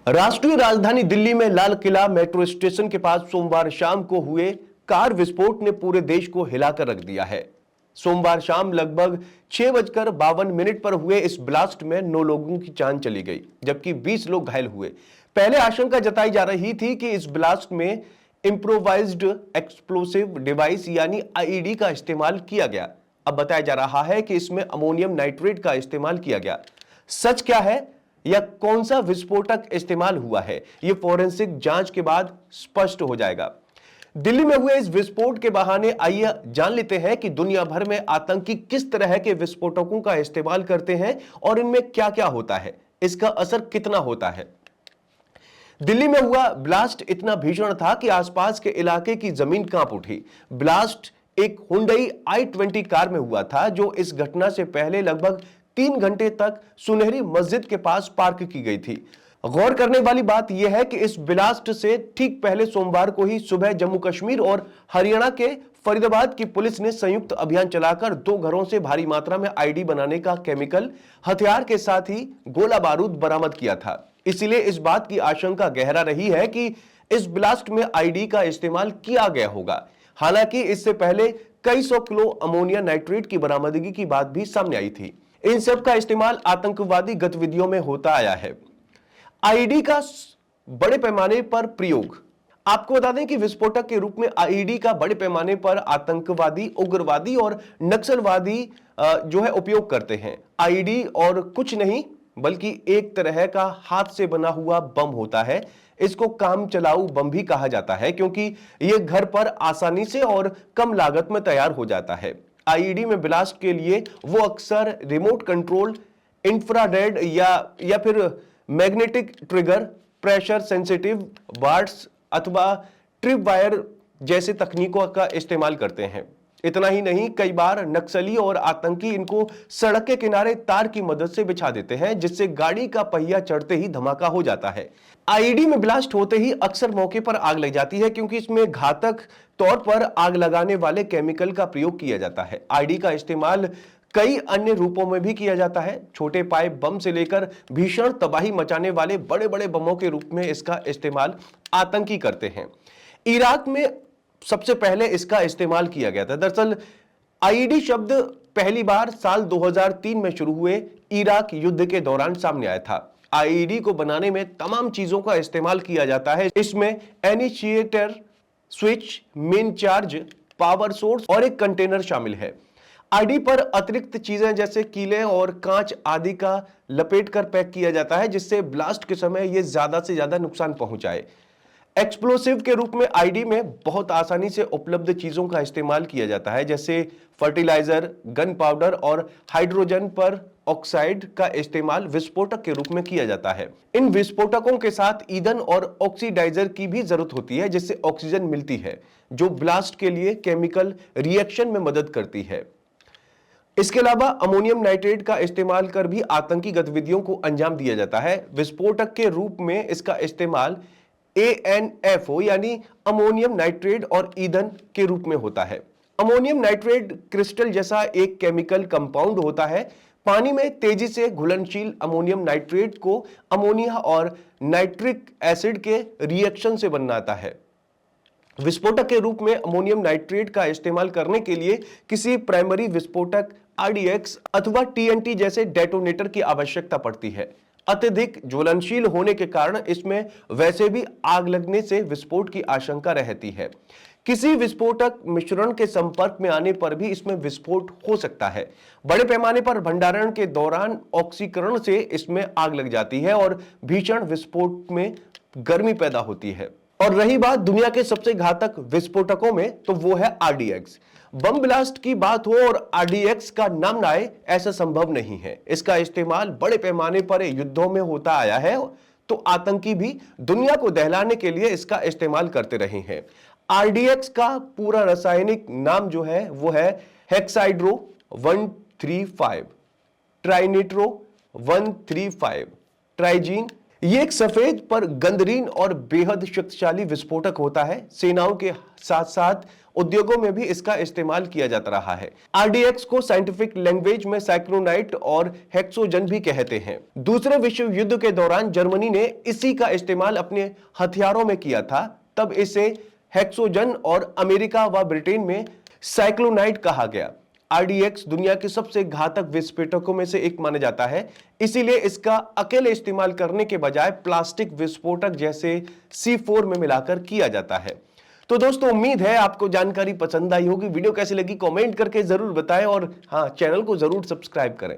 राष्ट्रीय राजधानी दिल्ली में लाल किला मेट्रो स्टेशन के पास सोमवार शाम को हुए कार विस्फोट ने पूरे देश को हिलाकर रख दिया है। सोमवार शाम लगभग 6:52 पर हुए इस ब्लास्ट में 9 लोगों की जान चली गई, जबकि 20 लोग घायल हुए। पहले आशंका जताई जा रही थी कि इस ब्लास्ट में इंप्रोवाइज्ड एक्सप्लोसिव डिवाइस यानी आईईडी का इस्तेमाल किया गया। अब बताया जा रहा है कि इसमें अमोनियम नाइट्रेट का इस्तेमाल किया गया। सच क्या है या कौन सा विस्फोटक इस्तेमाल हुआ है, यह फोरेंसिक जांच के बाद स्पष्ट हो जाएगा। दिल्ली में हुए इस विस्फोट के बहाने आइए जान लेते हैं कि दुनिया भर में आतंकी किस तरह के विस्फोटकों का इस्तेमाल करते हैं और इनमें क्या क्या होता है, इसका असर कितना होता है। दिल्ली में हुआ ब्लास्ट इतना भीषण था कि आसपास के इलाके की जमीन कांप उठी। ब्लास्ट एक हुंडई i20 कार में हुआ था, जो इस घटना से पहले लगभग 3 घंटे तक सुनहरी मस्जिद के पास पार्क की गई थी। गौर करने वाली बात यह है कि इस ब्लास्ट से ठीक पहले सोमवार को ही सुबह जम्मू कश्मीर और हरियाणा के फरीदाबाद की पुलिस ने संयुक्त अभियान चलाकर 2 घरों से भारी मात्रा में आईडी बनाने का केमिकल हथियार के साथ ही गोला बारूद बरामद किया था। इसलिए इस बात की आशंका गहरा रही है कि इस ब्लास्ट में आईडी का इस्तेमाल किया गया होगा। हालांकि इससे पहले कई 100 किलो अमोनिया नाइट्रेट की बरामदगी की बात भी सामने आई थी। इन सब का इस्तेमाल आतंकवादी गतिविधियों में होता आया है। आईडी का बड़े पैमाने पर प्रयोग। आपको बता दें कि विस्फोटक के रूप में आईडी का बड़े पैमाने पर आतंकवादी, उग्रवादी और नक्सलवादी जो है उपयोग करते हैं। आईडी और कुछ नहीं बल्कि एक तरह का हाथ से बना हुआ बम होता है। इसको काम चलाऊ बम भी कहा जाता है क्योंकि यह घर पर आसानी से और कम लागत में तैयार हो जाता है। आईईडी में ब्लास्ट के लिए वो अक्सर रिमोट कंट्रोल, इंफ्रारेड या फिर magnetic trigger, pressure sensitive wards अथवा ट्रिप वायर जैसे तकनीकों का इस्तेमाल करते हैं। इतना ही नहीं, कई बार नक्सली और आतंकी इनको सड़क के किनारे तार की मदद से बिछा देते हैं, जिससे गाड़ी का पहिया चढ़ते ही धमाका हो जाता है। आईडी में ब्लास्ट होते ही अक्सर मौके पर आग लग जाती है क्योंकि इसमें घातक तौर पर आग लगाने वाले केमिकल का प्रयोग किया जाता है। आईडी का इस्तेमाल कई अन्य रूपों में भी किया जाता है। छोटे पाइप बम से लेकर भीषण तबाही मचाने वाले बड़े बड़े बमों के रूप में इसका इस्तेमाल आतंकी करते हैं। इराक में सबसे पहले इसका इस्तेमाल किया गया था। दरअसल आईईडी शब्द पहली बार साल 2003 में शुरू हुए इराक युद्ध के दौरान सामने आया था। आईईडी को बनाने में तमाम चीजों का इस्तेमाल किया जाता है। इसमें initiator, switch, main charge, power source और एक कंटेनर शामिल है। आईडी पर अतिरिक्त चीजें जैसे कीले और कांच आदि का लपेट कर पैक किया जाता है, जिससे ब्लास्ट के समय यह ज्यादा से ज्यादा नुकसान पहुंचाए। एक्सप्लोसिव के रूप में आईडी में बहुत आसानी से उपलब्ध चीजों का इस्तेमाल किया जाता है, जैसे फर्टिलाइजर, गन पाउडर और हाइड्रोजन पर ऑक्साइड का इस्तेमाल विस्फोटक के रूप में किया जाता है। इन विस्फोटकों के साथ ईंधन और ऑक्सीडाइजर की भी जरूरत होती है, जिससे ऑक्सीजन मिलती है, जो ब्लास्ट के लिए केमिकल रिएक्शन में मदद करती है। इसके अलावा अमोनियम नाइट्रेट का इस्तेमाल कर भी आतंकी गतिविधियों को अंजाम दिया जाता है। विस्फोटक के रूप में इसका इस्तेमाल ANFO यानी अमोनियम नाइट्रेट और ईंधन के रूप में होता है। अमोनियम नाइट्रेट क्रिस्टल जैसा एक केमिकल कंपाउंड होता है। पानी में तेजी से घुलनशील अमोनियम नाइट्रेट को अमोनिया और नाइट्रिक एसिड के रिएक्शन से बनाता है। विस्फोटक के रूप में अमोनियम नाइट्रेट का इस्तेमाल करने के लिए किसी प्राइमरी विस्फोटक, RDX अथवा TNT जैसे डेटोनेटर की आवश्यकता पड़ती है। अत्यधिक ज्वलनशील होने के कारण इसमें वैसे भी आग लगने से विस्फोट की आशंका रहती है। किसी विस्फोटक मिश्रण के संपर्क में आने पर भी इसमें विस्फोट हो सकता है। बड़े पैमाने पर भंडारण के दौरान ऑक्सीकरण से इसमें आग लग जाती है और भीषण विस्फोट में गर्मी पैदा होती है। और रही बात दुनिया के सबसे घातक विस्फोटकों में, तो वो है RDX। बम ब्लास्ट की बात हो और RDX का नाम ना आए, ऐसा संभव नहीं है। इसका इस्तेमाल बड़े पैमाने पर युद्धों में होता आया है, तो आतंकी भी दुनिया को दहलाने के लिए इसका इस्तेमाल करते रहे हैं। RDX का पूरा रासायनिक नाम जो है वो है हेक्साइड्रो 135, ट्राइनिट्रो 135, ट्राइजीन ये एक सफेद पर गंधहीन और बेहद शक्तिशाली विस्फोटक होता है। सेनाओं के साथ साथ उद्योगों में भी इसका इस्तेमाल किया जाता रहा है। आरडीएक्स को साइंटिफिक लैंग्वेज में साइक्लोनाइट और हेक्सोजन भी कहते हैं। दूसरे विश्व युद्ध के दौरान जर्मनी ने इसी का इस्तेमाल अपने हथियारों में किया था। तब इसे हेक्सोजन और अमेरिका व ब्रिटेन में साइक्लोनाइट कहा गया। आरडीएक्स दुनिया के सबसे घातक विस्फोटकों में से एक माना जाता है। इसीलिए इसका अकेले इस्तेमाल करने के बजाय प्लास्टिक विस्फोटक जैसे C4 में मिलाकर किया जाता है। तो दोस्तों, उम्मीद है आपको जानकारी पसंद आई होगी। वीडियो कैसी लगी कमेंट करके जरूर बताएं और हाँ, चैनल को जरूर सब्सक्राइब करें।